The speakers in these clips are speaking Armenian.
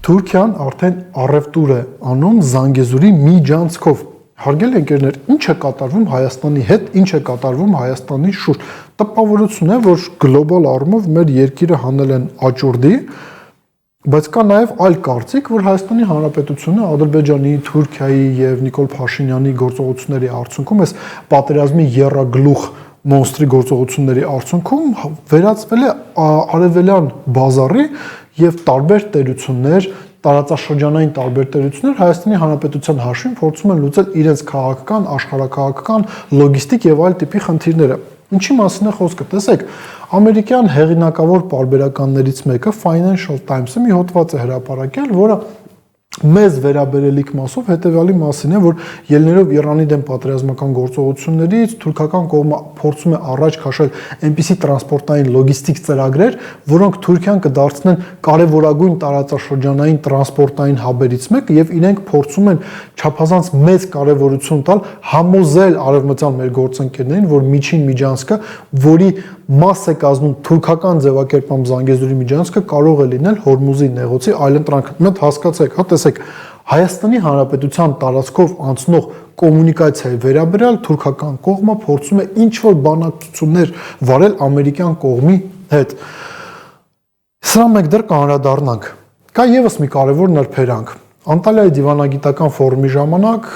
Թուրքիան արդեն առևտուր է անում Զանգեզուրի միջանցքով։ Հարգելի ընկերներ, ինչ է կատարվում Հայաստանի հետ, ինչ է կատարվում Հայաստանի շուրջ։ Տպավորություն է, որ գլոբալ առումով մեր երկիրը հանել են աճուրդի, բայց կա նաև այլ կարծիք, որ Հայաստանի Հանրապետությունը Ադրբեջանի, Թուրքիայի եւ Նիկոլ Փաշինյանի գործողությունների արդյունքում այս պատերազմի եռագլուխ մոնստրի գործողությունների արդյունքում վերածվել է արևելյան բազարի եւ տարբեր տերություններ, տարածաշրջանային տարբեր տերություններ Հայաստանի Հանրապետության հաշվին փորձում են լուծել իրենց քաղաքական, աշխարհակաղակական, լոգիստիկ եւ այլ տիպի խնդիրները։ Ինչի մասին է խոսքը, տեսեք, ամերիկյան հեղինակավոր պարբերականներից մեկը Financial Times-ը մի հոդված է հրապարակել, որը մեզ վերաբերելիք մասով հետևյալի մասին է, որ ելներով Իրանի դեմ պատերազմական գործողություններից թուրքական կողմը փորձում է առաջ քաշել այնպիսի տրանսպորտային լոգիստիկ ծրագրեր, որոնք Թուրքիան կդարձնեն կարևորագույն տարածաշրջանային տրանսպորտային հաբերից մեկը եւ իրենք փորձում են չափազանց մեծ կարևորություն տալ համոզել արևմտյան մեր գործընկերներին, որ միջին միջանցքը, որի մաս է կազմում թուրքական ձևակերպամբ Զանգեզուրի միջանցքը, կարող է լինել Հորմուզի նեղոցի այլընտրանք։ Մոտ հասկացեք, հա տեսեք, Հայաստանի Հանրապետության տարածքով անցնող կոմունիկացիայի վերաբերյալ թուրքական կողմը փորձում է ինչ-որ բանակցություններ վարել ամերիկյան կողմի հետ։ Սրա մեկ դեռ կանդրադառնանք։ Կա եւս մի կարևոր նրբերանգ։ Անտալիայի դիվանագիտական ֆորումի ժամանակ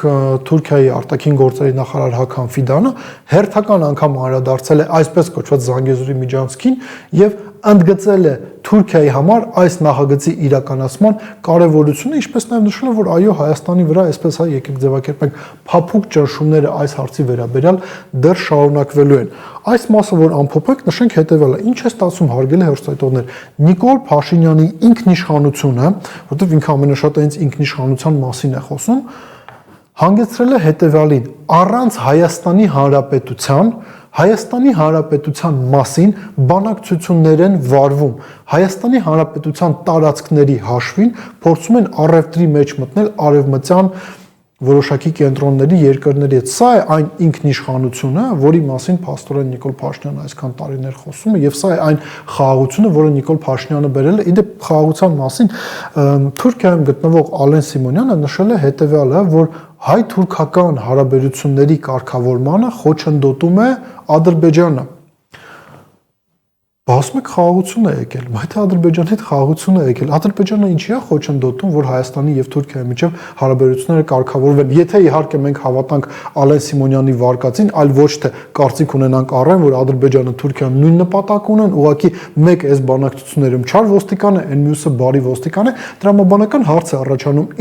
Թուրքիայի արտաքին գործերի նախարար Հական Ֆիդանը հերթական անգամ անդրադարձել է այսպես կոչված Զանգեզուրի միջանցքին եւ ընդգծել է Թուրքիայի համար այս նախագծի իրականացման կարևորությունը, ինչպես նաև նշել է, որ այո, Հայաստանի վրա, այսպես հա եկեք ձևակերպենք, փափուկ ճնշումները այս հարցի վերաբերյալ դեռ շարունակվելու են։ Այս մասը, որ ամփոփենք, նշենք հետևյալը. ինչ է ստացվում, հարգելի հեռուստատիտողներ, Նիկոլ Փաշինյանի ինքնիշխանությունը, որտեղ ինքը ամենաշատը հենց ինքնիշխանության մասին է խոսում, հանգեցրել է հետևյալին. առանց Հայաստանի Հանրապետության մասին բանակցություններ են վարվում։ Հայաստանի Հանրապետության տարածքների հաշվին փորձում են առևտրի մեջ մտնել արևմտյան որոշակի կենտրոնների երկրների հետ։ Սա է այն ինքնիշխանությունը, որի մասին փաստորեն Նիկոլ Փաշինյանը այսքան տարիներ խոսում է, եւ սա է այն խաղաղությունը, որը Նիկոլ Փաշինյանը բերել է։ Իդեպ խաղաղության մասին Թուրքիայում գտնվող Ալեն Սիմոնյանը նշել է հետևյալը, որ հայ-թուրքական հարաբերությունների կարգավորմանը խոչընդոտում է Ադրբեջանը։ Ասում եք խաղաղություն է եկել, բայց Ադրբեջանի հետ խաղաղություն է եկել։ Ադրբեջանը ինչի է խոչընդոտում, որ Հայաստանի եւ Թուրքիայի միջև հարաբերությունները կարգավորվեն։ Եթե իհարկե մենք հավատանք Ալեն Սիմոնյանի վարկածին, այլ ոչ թե կարծիք ունենանք առայն, որ Ադրբեջանը Թուրքիան նույն նպատակ ունեն, ուղղակի մեկ այս բանակցություններում չար ոստիկան է, այն մյուսը բարի ոստիկան է, տրամաբանական հարց է առաջանում,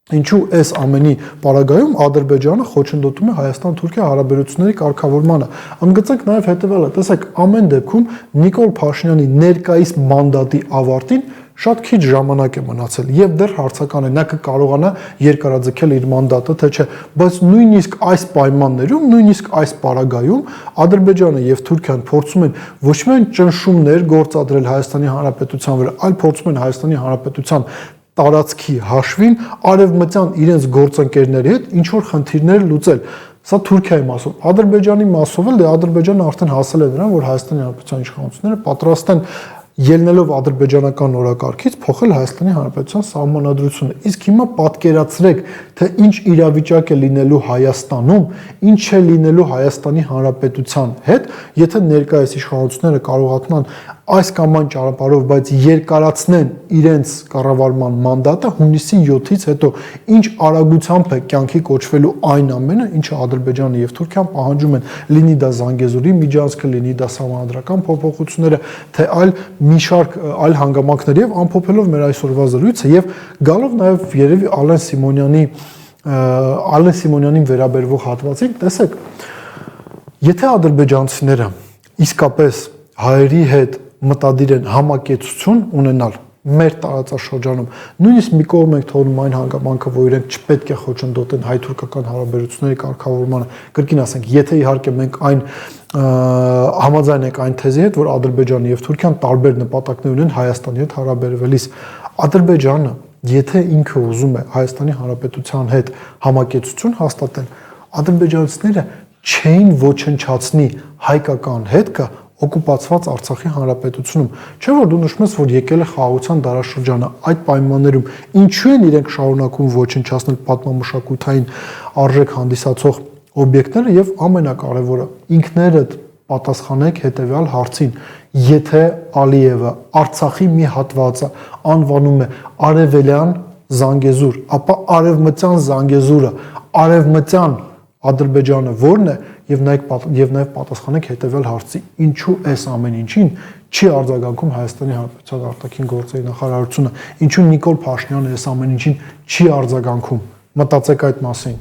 ինչու այս ամենի պարագայում Ադրբեջանը խոչընդոտում է Հայաստան-Թուրքիա հարաբերությունների կարգավորմանը։ Ընդգծենք նաև հետևյալը, տեսեք, ամեն դեպքում Նիկոլ Փաշինյանի ներկայիս մանդատի ավարտին շատ քիչ ժամանակ է մնացել եւ դեռ հարցական է, նա կկարողանա երկարաձգել իր մանդատը, թե չէ, բայց նույնիսկ այս պայմաններում, նույնիսկ այս պարագայում Ադրբեջանը եւ Թուրքիան փորձում են ոչ միայն ճնշումներ գործադրել Հայաստանի Հանրապետության վրա, այլ փորձում են Հայաստանի Հանրապետության տարածքի հաշվին արևմտյան իրենց գործընկերների հետ ինչ որ խնդիրներ լուծել։ Սա Թուրքիայի մասով, Ադրբեջանի մասով էլ Ադրբեջանը արդեն հասել է նրան, որ Հայաստանի Հանրապետության իշխանությունները պատրաստ են ելնելով ադրբեջանական օրակարգից փոխել Հայաստանի Հանրապետության սահմանադրությունը։ Իսկ հիմա պատկերացրեք, թե ինչ իրավիճակ է լինելու Հայաստանում, ինչ է լինելու Հայաստանի Հանրապետության հետ, եթե ներկայիս իշխանությունները կարողանան այս կամ այն ճանապարհով, բայց երկարացնեն իրենց կառավարման մանդատը հունիսի 7-ից հետո, ինչ արագությամբ է կյանքի կոչվելու այն ամենը, ինչը Ադրբեջանը եւ Թուրքիան պահանջում են, լինի դա Զանգեզուրի միջանցքը, լինի դա սահմանադրական փոփոխությունները, թե այլ մի շարք այլ հանգամանքներ եւ ամփոփելով մեր այսօրվա զրույցը եւ գալով նաեւ երևի Ալեն Սիմոնյանին վերաբերվող հատվածին, տեսեք, եթե ադրբեջանցիները իսկապես հայերի հետ մտադիր են համակեցություն ունենալ մեր տարածաշրջանում, նույնիսկ մի կողմ ենք թողնում այն հանգամանքը, որ իրենք չպետք է խոչընդոտեն հայ-թուրքական հարաբերությունների կարգավորմանը, կրկին ասենք, եթե իհարկե մենք այն համաձայն ենք այն թեզի հետ, որ Ադրբեջանը եւ Թուրքիան տարբեր նպատակներ ունեն Հայաստանի հետ հարաբերվելիս, Ադրբեջանը, եթե ինքը ուզում է Հայաստանի Հանրապետության հետ համակեցություն հաստատել, ադրբեջանցիները չէին ոչնչացնի հայկական հետքը օկուպացված Արցախի հանրապետությունում։ Չէ՞ որ դու նշում ես, որ եկել է խաղաղության դարաշրջանը, այդ պայմաններում ինչու են իրենք շարունակում ոչնչացնել պատմամշակութային արժեք հանդիսացող օբյեկտները եւ ամենակարևորը ինքներդ պատասխանեք հետեւյալ հարցին. եթե Ալիևը Արցախի մի հատվածը անվանում է արևելյան Զանգեզուր, ապա արևմտյան Զանգեզուրը, արևմտյան Ադրբեջանը ո՞րն է եւ նաեւ պատասխանեք հետեւյալ հարցի. ինչու այս ամեն ինչին չի արձագանքում Հայաստանի Հանրապետության արտաքին գործերի նախարարությունը, ինչու Նիկոլ Փաշինյանը այս ամեն ինչին չի արձագանքում։ Մտածեք այդ մասին։